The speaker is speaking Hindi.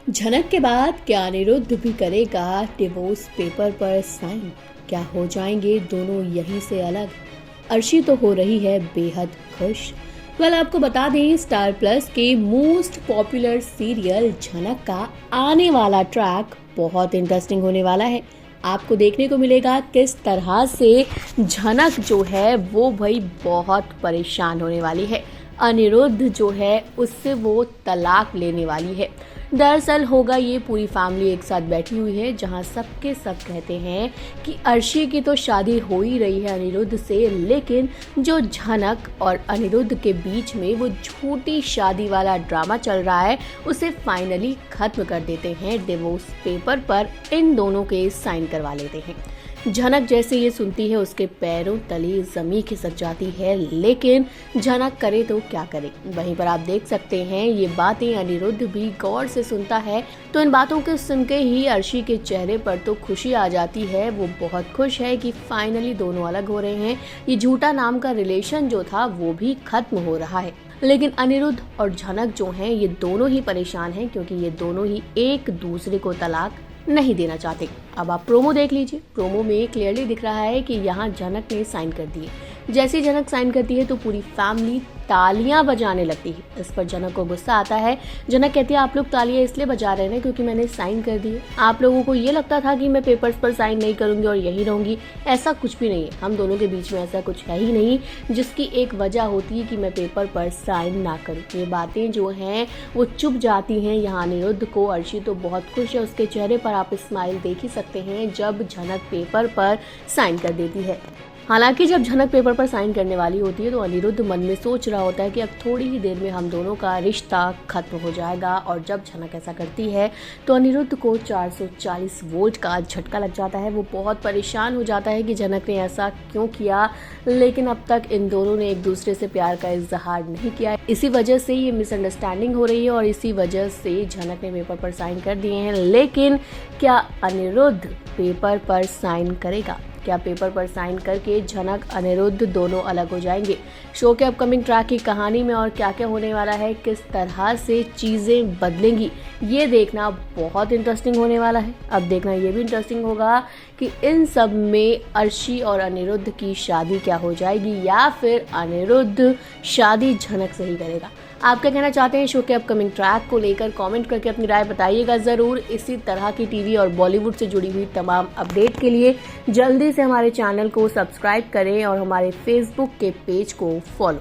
झनक के बाद क्या अनिरुद्ध भी करेगा डिवोर्स पेपर पर साइन? क्या हो जाएंगे दोनों यहीं से अलग? अर्शी तो हो रही है बेहद खुश। आपको बता दें, स्टार प्लस के मोस्ट पॉपुलर सीरियल झनक का आने वाला ट्रैक बहुत इंटरेस्टिंग होने वाला है। आपको देखने को मिलेगा किस तरह से झनक जो है वो भाई बहुत परेशान होने वाली है। अनिरुद्ध जो है उससे वो तलाक लेने वाली है। दरअसल होगा ये, पूरी फैमिली एक साथ बैठी हुई है जहां सबके सब कहते हैं कि अर्शी की तो शादी हो ही रही है अनिरुद्ध से, लेकिन जो झनक और अनिरुद्ध के बीच में वो झूठी शादी वाला ड्रामा चल रहा है उसे फाइनली खत्म कर देते हैं। डिवोर्स पेपर पर इन दोनों के साइन करवा लेते हैं। झनक जैसे ये सुनती है उसके पैरों तले जमीन खिसक जाती है, लेकिन झनक करे तो क्या करे। वहीं पर आप देख सकते हैं ये बातें अनिरुद्ध भी गौर से सुनता है, तो इन बातों के सुन के ही अर्शी के चेहरे पर तो खुशी आ जाती है। वो बहुत खुश है कि फाइनली दोनों अलग हो रहे हैं। ये झूठा नाम का रिलेशन जो था वो भी खत्म हो रहा है। लेकिन अनिरुद्ध और झनक जो हैं ये दोनों ही परेशान हैं, क्योंकि ये दोनों ही एक दूसरे को तलाक नहीं देना चाहते। अब आप प्रोमो देख लीजिए। प्रोमो में क्लियरली दिख रहा है कि यहाँ झनक ने साइन कर दिए। जैसे झनक साइन करती है तो पूरी फैमिली तालियां बजाने लगती है। इस पर झनक को गुस्सा आता है। झनक कहती है, आप लोग तालियां इसलिए बजा रहे हैं क्योंकि मैंने साइन कर दिए। आप लोगों को ये लगता था कि मैं पेपर्स पर साइन नहीं करूंगी और यहीं रहूंगी। ऐसा कुछ भी नहीं है, हम दोनों के बीच में ऐसा कुछ है ही नहीं जिसकी एक वजह होती है कि मैं पेपर पर साइन ना करूं। ये बातें जो हैं वो चुप जाती हैं। यहाँ अनिरुद्ध को अर्शी तो बहुत खुश है, उसके चेहरे पर आप स्माइल देख ही सकते हैं जब झनक पेपर पर साइन कर देती है। हालांकि जब झनक पेपर पर साइन करने वाली होती है तो अनिरुद्ध मन में सोच रहा होता है कि अब थोड़ी ही देर में हम दोनों का रिश्ता खत्म हो जाएगा। और जब झनक ऐसा करती है तो अनिरुद्ध को 440 वोल्ट का झटका लग जाता है। वो बहुत परेशान हो जाता है कि झनक ने ऐसा क्यों किया, लेकिन अब तक इन दोनों ने एक दूसरे से प्यार का इजहार नहीं किया। इसी वजह से ये मिसअंडरस्टैंडिंग हो रही है और इसी वजह से झनक ने पेपर पर साइन कर दिए हैं। लेकिन क्या अनिरुद्ध पेपर पर साइन करेगा? क्या पेपर पर साइन करके झनक अनिरुद्ध दोनों अलग हो जाएंगे? शो के अपकमिंग ट्रैक की कहानी में और क्या क्या होने वाला है, किस तरह से चीज़ें बदलेंगी, ये देखना बहुत इंटरेस्टिंग होने वाला है। अब देखना ये भी इंटरेस्टिंग होगा कि इन सब में अर्शी और अनिरुद्ध की शादी क्या हो जाएगी, या फिर अनिरुद्ध शादी झनक से ही करेगा। आप क्या कहना चाहते हैं शो के अपकमिंग ट्रैक को लेकर? कमेंट करके अपनी राय बताइएगा ज़रूर। इसी तरह की टीवी और बॉलीवुड से जुड़ी हुई तमाम अपडेट के लिए जल्दी से हमारे चैनल को सब्सक्राइब करें और हमारे फेसबुक के पेज को फॉलो